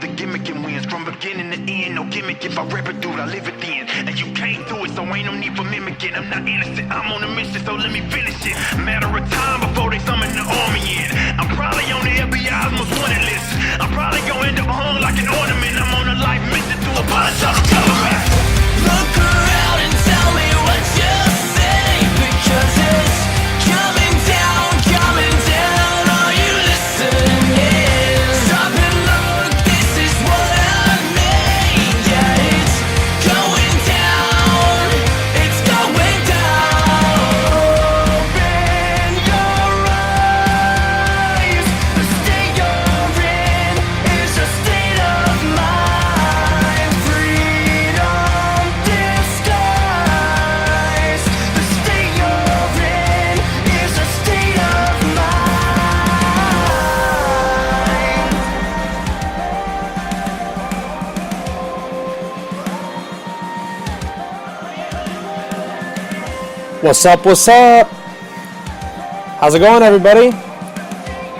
the gimmick and wins. From beginning to end, no gimmick. If I rap it, dude, I live it then. And you can't do it, so ain't no need for mimicking. I'm not innocent, I'm on a mission, so let me finish it. Matter of time before they summon the army in. I'm probably on the FBI's most wanted list. I'm probably gonna end up hung like an ornament. I'm on a life mission to abolish all the government. Look around and tell me what you see, because it's coming down, are you listening? Stop and look, this is what I mean. Yeah, it's going down, it's going down. Open your eyes, the state you're in is a state of mind. Freedom disguised, the state you're in is a state of mind. What's up? What's up? How's it going, everybody?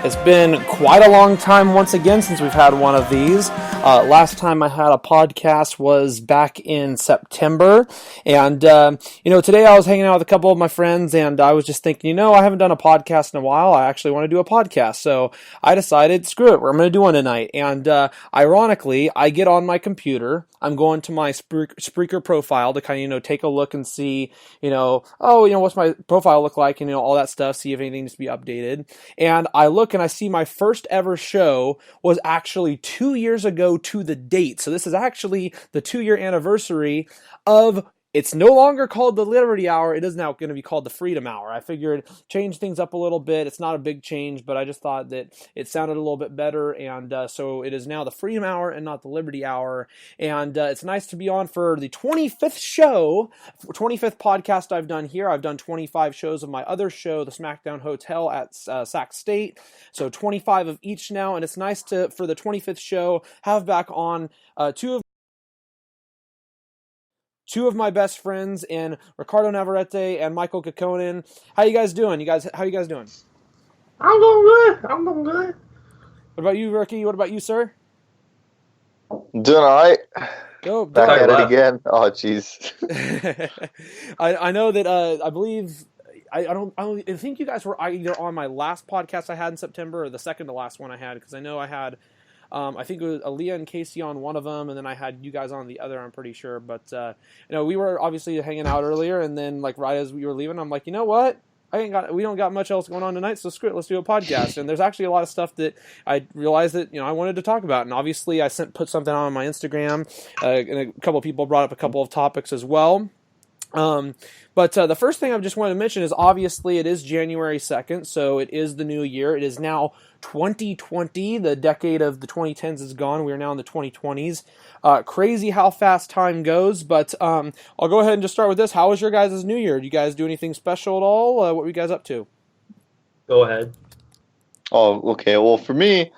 It's been quite a long time once again since we've had one of these. Last time I had a podcast was back in September, and today I was hanging out with a couple of my friends, and I was just thinking, I haven't done a podcast in a while. I actually want to do a podcast, so I decided, screw it, we're going to do one tonight. And ironically, I get on my computer. I'm going to my Spreaker profile to kind of, take a look and see, what's my profile look like, and, all that stuff, see if anything needs to be updated. And I look and I see my first ever show was actually 2 years ago to the date. So this is actually the 2-year anniversary of. It's no longer called the Liberty Hour. It is now going to be called the Freedom Hour. I figured change things up a little bit. It's not a big change, but I just thought that it sounded a little bit better. And so it is now the Freedom Hour and not the Liberty Hour. And it's nice to be on for the 25th show, 25th podcast I've done here. I've done 25 shows of my other show, the SmackDown Hotel at Sac State. So 25 of each now. And it's nice to, for the 25th show, have back on two of my best friends in Ricardo Navarrete and Michael Kekkonen. How you guys doing? How you guys doing? I'm doing good. What about you, Ricky? What about you, sir? Doing all right. Go. Back at it again. Oh, jeez. I know that I believe I think you guys were either on my last podcast I had in September or the second to last one I had, because I know I had. I think it was Aaliyah and Casey on one of them, and then I had you guys on the other, I'm pretty sure. But, we were obviously hanging out earlier, and then, right as we were leaving, I'm like, you know what? We don't got much else going on tonight, so screw it, let's do a podcast. And there's actually a lot of stuff that I realized that, I wanted to talk about. And obviously I put something on my Instagram, and a couple of people brought up a couple of topics as well. But the first thing I just wanted to mention is obviously it is January 2nd, so it is the new year. It is now 2020. The decade of the 2010s is gone. We are now in the 2020s. Crazy how fast time goes, but I'll go ahead and just start with this. How was your guys' new year? Did you guys do anything special at all? What were you guys up to? Go ahead. Oh, okay. Well, for me,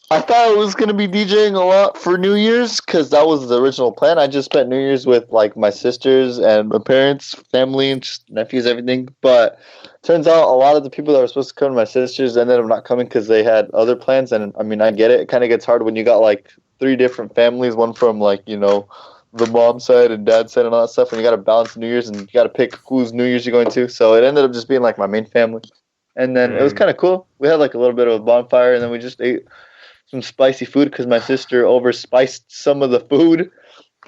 I thought I was going to be DJing a lot for New Year's because that was the original plan. I just spent New Year's with my sisters and my parents, family, and just nephews, everything. But turns out a lot of the people that were supposed to come to my sisters ended up not coming because they had other plans. And I mean, I get it. It kind of gets hard when you got 3 different families, one from the mom side and dad side and all that stuff. And you got to balance New Year's and you got to pick whose New Year's you're going to. So it ended up just being my main family. And then it was kind of cool. We had a little bit of a bonfire, and then we just ate some spicy food because my sister overspiced some of the food,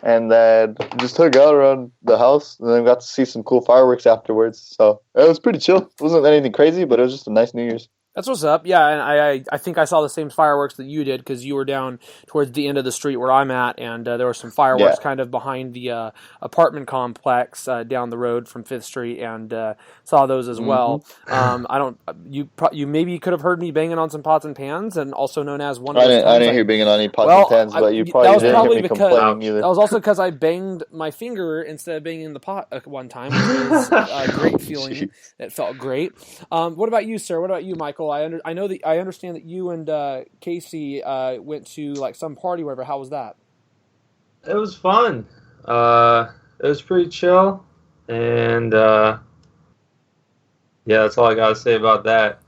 and then just hung out around the house, and then got to see some cool fireworks afterwards. So it was pretty chill. It wasn't anything crazy, but it was just a nice New Year's. That's what's up. Yeah, and I think I saw the same fireworks that you did because you were down towards the end of the street where I'm at, and there were some fireworks kind of behind the apartment complex down the road from 5th Street, and saw those as well. You maybe could have heard me banging on some pots and pans, and also known as one of those I didn't hear banging on any pots and pans, but you probably didn't hear me complaining either. That was also because I banged my finger instead of banging the pot one time, which was a great feeling. Jeez. It felt great. What about you, sir? What about you, Michael? I understand that you and Casey went to some party or whatever. How was that? It was fun. It was pretty chill, and yeah, that's all I gotta say about that.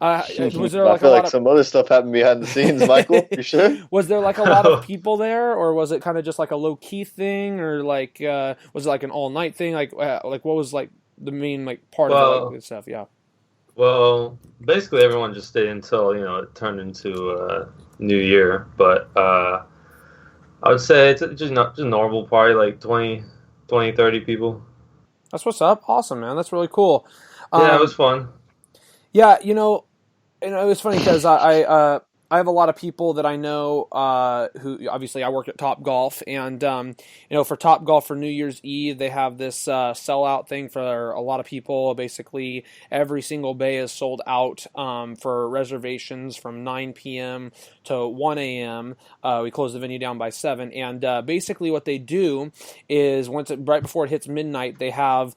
Was there I like a feel lot like of some other stuff happened behind the scenes, Michael. You sure? was there like a lot of people there, or was it kind of just like a low key thing, or like was it like an all night thing? Like what was like the main like part of it, like Well, this stuff? Yeah. well, basically everyone just stayed until it turned into New Year. But I would say it's just not just a normal party, like 30 people. That's what's up. Awesome, man. That's really cool. Yeah, it was fun. Yeah, it was funny because I have a lot of people that I know who obviously I work at Top Golf, and for Top Golf for New Year's Eve they have this sellout thing for a lot of people. Basically, every single bay is sold out for reservations from 9 p.m. to 1 a.m. We close the venue down by 7, and basically what they do is right before it hits midnight, they have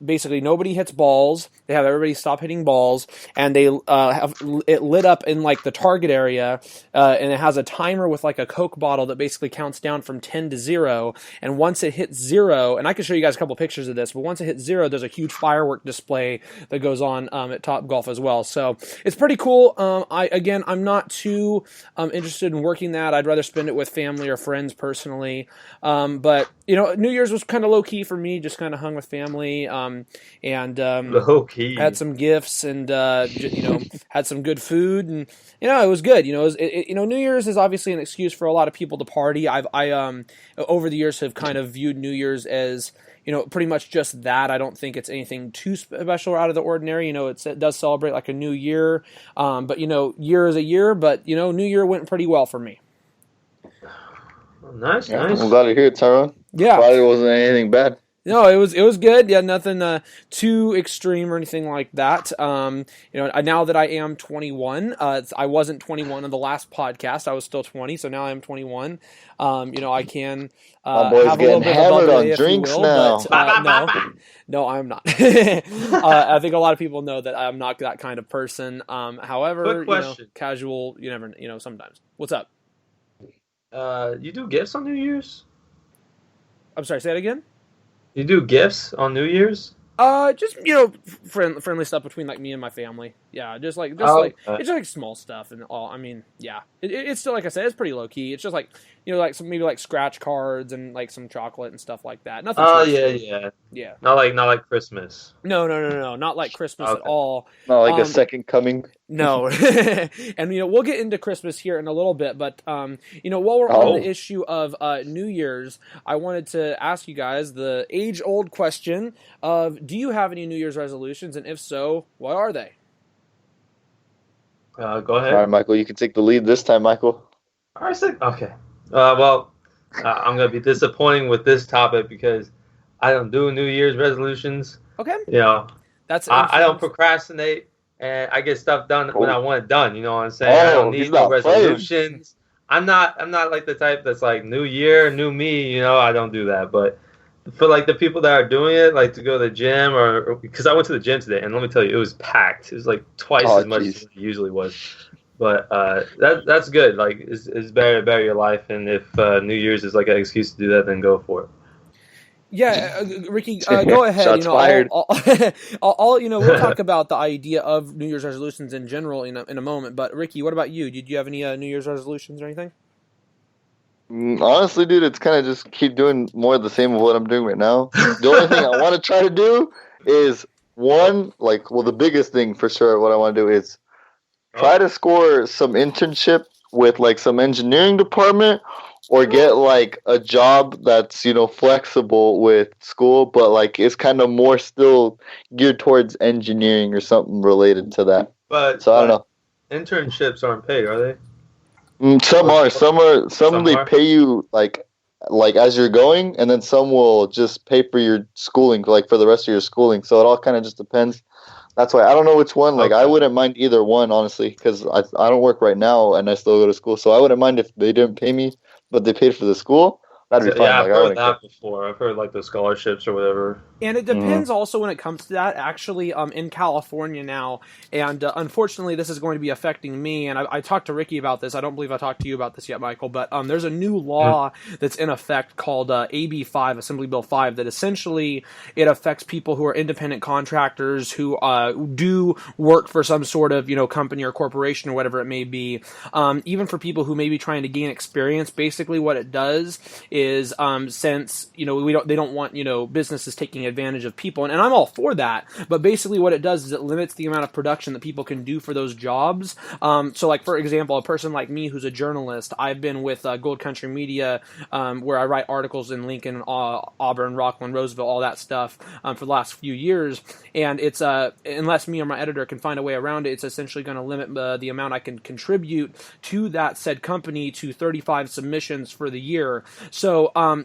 basically nobody hits balls. They have everybody stop hitting balls, and they have it lit up in like the target area, and it has a timer with like a Coke bottle that basically counts down from 10 to 0. And once it hits 0, and I can show you guys a couple pictures of this, but once it hits 0, there's a huge firework display that goes on at Top Golf as well. So it's pretty cool. I'm not too interested in working that. I'd rather spend it with family or friends personally. But New Year's was kind of low key for me. Just kind of hung with family, and Low key. had some gifts, and had some good food, and it was good. New Year's is obviously an excuse for a lot of people to party. I over the years have kind of viewed New Year's as pretty much just that. I don't think it's anything too special or out of the ordinary. It does celebrate like a new year, but year is a year. But New Year went pretty well for me. Nice, Yeah, nice. I'm glad to hear it, Tyrone. Yeah. Glad it wasn't anything bad. No, it was good. Yeah, nothing too extreme or anything like that. Now that I am 21, I wasn't 21 on the last podcast. I was still 20, so now I am 21. I can My boy's have a little getting bit of hammered bubbly, on if you drinks will, now. but no, I'm not. I think a lot of people know that I'm not that kind of person. However, Quick question. casual, you never, sometimes. What's up? You do gifts on New Year's? I'm sorry, say that again? You do gifts on New Year's? Just friendly stuff between like me and my family. Yeah, just like okay. it's just like small stuff and all. I mean, yeah, it's still, like I said, it's pretty low key. It's just like like maybe like scratch cards and like some chocolate and stuff like that. Nothing. Oh too yeah, extreme. yeah. Yeah. Not like Christmas. No, not like Christmas at Okay. all. Not like a second coming. No, and we'll get into Christmas here in a little bit, but while we're on the issue of New Year's, I wanted to ask you guys the age-old question of: do you have any New Year's resolutions, and if so, what are they? Go ahead. All right, Michael, you can take the lead this time, Michael. All right, okay. I'm gonna be disappointing with this topic because I don't do New Year's resolutions. Okay, That's I don't procrastinate, and I get stuff done when I want it done. You know what I'm saying? I don't need no resolutions. I'm not like the type that's like New Year, new me. I don't do that. But for like the people that are doing it, like to go to the gym or because I went to the gym today, and let me tell you, it was packed. It was like twice as much as it usually was. But that's good. Like it's better to better your life, and if New Year's is like an excuse to do that, then go for it. Yeah, Ricky, go ahead. Shots fired. We'll talk about the idea of New Year's resolutions in general in a moment. But Ricky, what about you? Did you have any New Year's resolutions or anything? Honestly, dude, it's kind of just keep doing more of the same of what I'm doing right now. The only thing I want to try to do is the biggest thing for sure. What I want to do is try to score some internship with like some engineering department, or get like a job that's flexible with school, but like it's kind of more still geared towards engineering or something related to that. But so I don't know. Internships aren't paid, are they? Some are. Some they pay you like as you're going, and then some will just pay for your schooling, like for the rest of your schooling. So it all kind of just depends. That's why I don't know which one. Like I wouldn't mind either one, honestly, because I don't work right now and I still go to school. So I wouldn't mind if they didn't pay me, but they paid for the school. That'd be fun. Yeah, I've heard that before. I've heard like the scholarships or whatever. And it depends also when it comes to that. Actually, in California now, and unfortunately, this is going to be affecting me. And I talked to Ricky about this. I don't believe I talked to you about this yet, Michael. But there's a new law that's in effect called AB 5, Assembly Bill 5, that essentially it affects people who are independent contractors who do work for some sort of company or corporation or whatever it may be. Even for people who may be trying to gain experience, basically what it does is since they don't want businesses taking advantage of people, and I'm all for that, but basically what it does is it limits the amount of production that people can do for those jobs. So like for example, a person like me who's a journalist, I've been with Gold Country Media, where I write articles in Lincoln, Auburn, Rockland, Roseville, all that stuff for the last few years, and it's unless me or my editor can find a way around it, it's essentially going to limit the amount I can contribute to that said company to 35 submissions for the year. So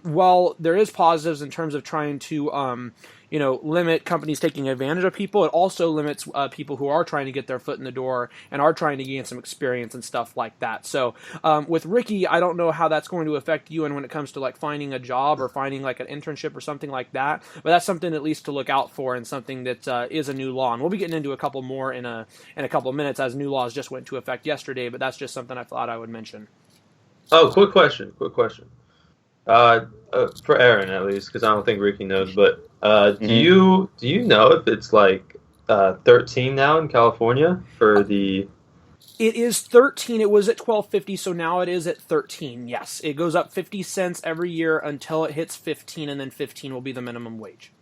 while there is positives in terms of trying to limit companies taking advantage of people, it also limits people who are trying to get their foot in the door and are trying to gain some experience and stuff like that. So with Ricky, I don't know how that's going to affect you and when it comes to like finding a job or finding like an internship or something like that, but that's something at least to look out for and something that is a new law. And we'll be getting into a couple more in a couple of minutes as new laws just went into effect yesterday, but that's just something I thought I would mention. Oh, quick question. For Aaron at least, because I don't think Ricky knows, but do you know if it's like 13 now in California for the? It is 13. It was at $12.50, so now it is at 13. Yes, it goes up 50 cents every year until it hits 15, and then 15 will be the minimum wage.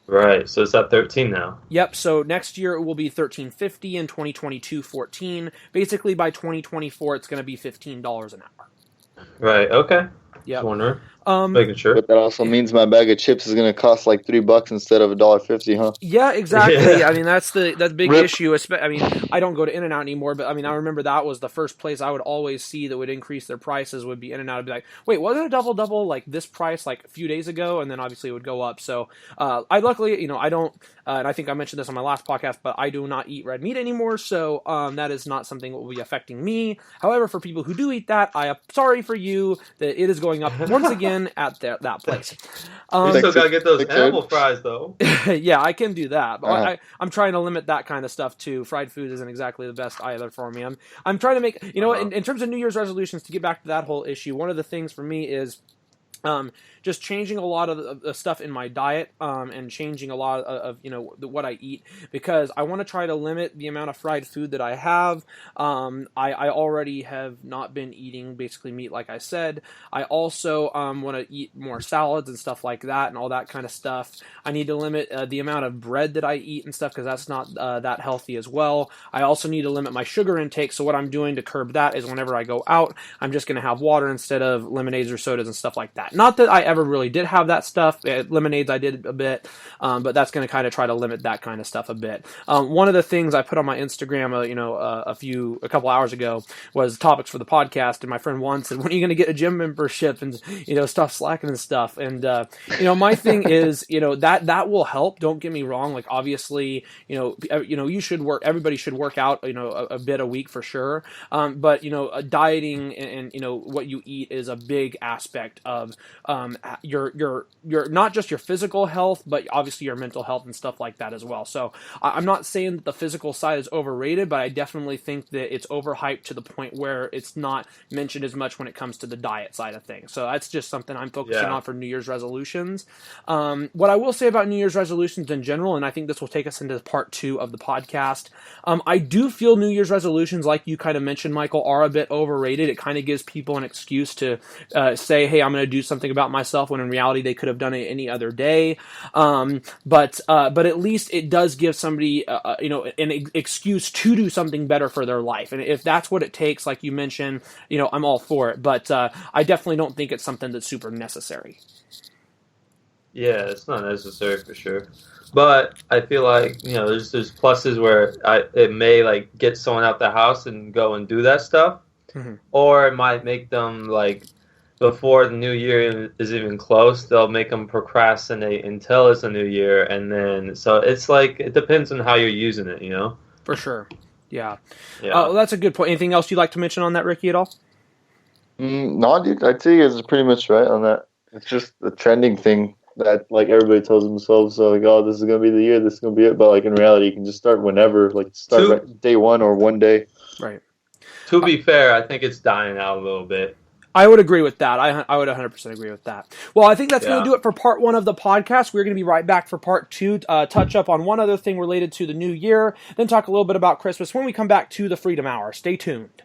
Right, so it's at 13 now. Yep, so next year it will be $13.50, in 2022 $14. Basically by 2024 it's going to be $15 an hour. Right, okay. Yeah. Just wondering. Making sure. But that also means my bag of chips is going to cost like $3 instead of $1.50, huh? Yeah, exactly. Yeah. I mean, that's the big Rip. issue. I mean, I don't go to In-N-Out anymore, but I mean, I remember that was the first place I would always see that would increase their prices would be In-N-Out. I'd be like, wait, wasn't a double like this price like a few days ago? And then obviously it would go up. So I luckily, I don't, and I think I mentioned this on my last podcast, but I do not eat red meat anymore. So that is not something that will be affecting me. However, for people who do eat that, I am sorry for you that it is going up once again at that place. You still gotta get those animal fries though. Yeah, I can do that, but I'm trying to limit that kind of stuff too. Fried food isn't exactly the best either for me. I'm trying to make in terms of New Year's resolutions, to get back to that whole issue, one of the things for me is just changing a lot of the stuff in my diet, and changing a lot of what I eat, because I want to try to limit the amount of fried food that I have. I already have not been eating basically meat, like I said. I also want to eat more salads and stuff like that and all that kind of stuff. I need to limit the amount of bread that I eat and stuff, because that's not that healthy as well. I also need to limit my sugar intake, so what I'm doing to curb that is whenever I go out, I'm just going to have water instead of lemonades or sodas and stuff like that. Not that I ever really did have that stuff. Lemonades I did a bit, but that's going to kind of try to limit that kind of stuff a bit. One of the things I put on my Instagram, a couple hours ago, was topics for the podcast, and my friend Juan said, "When are you going to get a gym membership and stop slacking and stuff?" And my thing is, that will help. Don't get me wrong. Like obviously, you should work. Everybody should work out, a bit a week for sure. But dieting and what you eat is a big aspect of your not just your physical health, but obviously your mental health and stuff like that as well. So I'm not saying that the physical side is overrated, but I definitely think that it's overhyped to the point where it's not mentioned as much when it comes to the diet side of things. So that's just something I'm focusing on for New Year's resolutions. What I will say about New Year's resolutions in general, and I think this will take us into part 2 of the podcast, I do feel New Year's resolutions, like you kind of mentioned, Michael, are a bit overrated. It kind of gives people an excuse to say, hey, I'm going to do something about myself, when in reality they could have done it any other day. But at least it does give somebody an excuse to do something better for their life. And if that's what it takes, like you mentioned, I'm all for it. But I definitely don't think it's something that's super necessary. Yeah, it's not necessary for sure. But I feel like, there's pluses where it may like get someone out the house and go and do that stuff. Mm-hmm. Or it might make them like, before the new year is even close, they'll make them procrastinate until it's a new year. And then, so it's like, it depends on how you're using it, For sure. Yeah. Well, that's a good point. Anything else you'd like to mention on that, Ricky, at all? No, dude, I'd say it's pretty much right on that. It's just the trending thing that like everybody tells themselves, so like, oh, this is gonna be the year, this is gonna be it. But like in reality, you can just start whenever, like start day one or one day. Right. To be fair, I think it's dying out a little bit. I would agree with that. I would 100% agree with that. Well, I think that's going to do it for part 1 of the podcast. We're going to be right back for part 2, touch up on one other thing related to the new year, then talk a little bit about Christmas when we come back to the Freedom Hour. Stay tuned.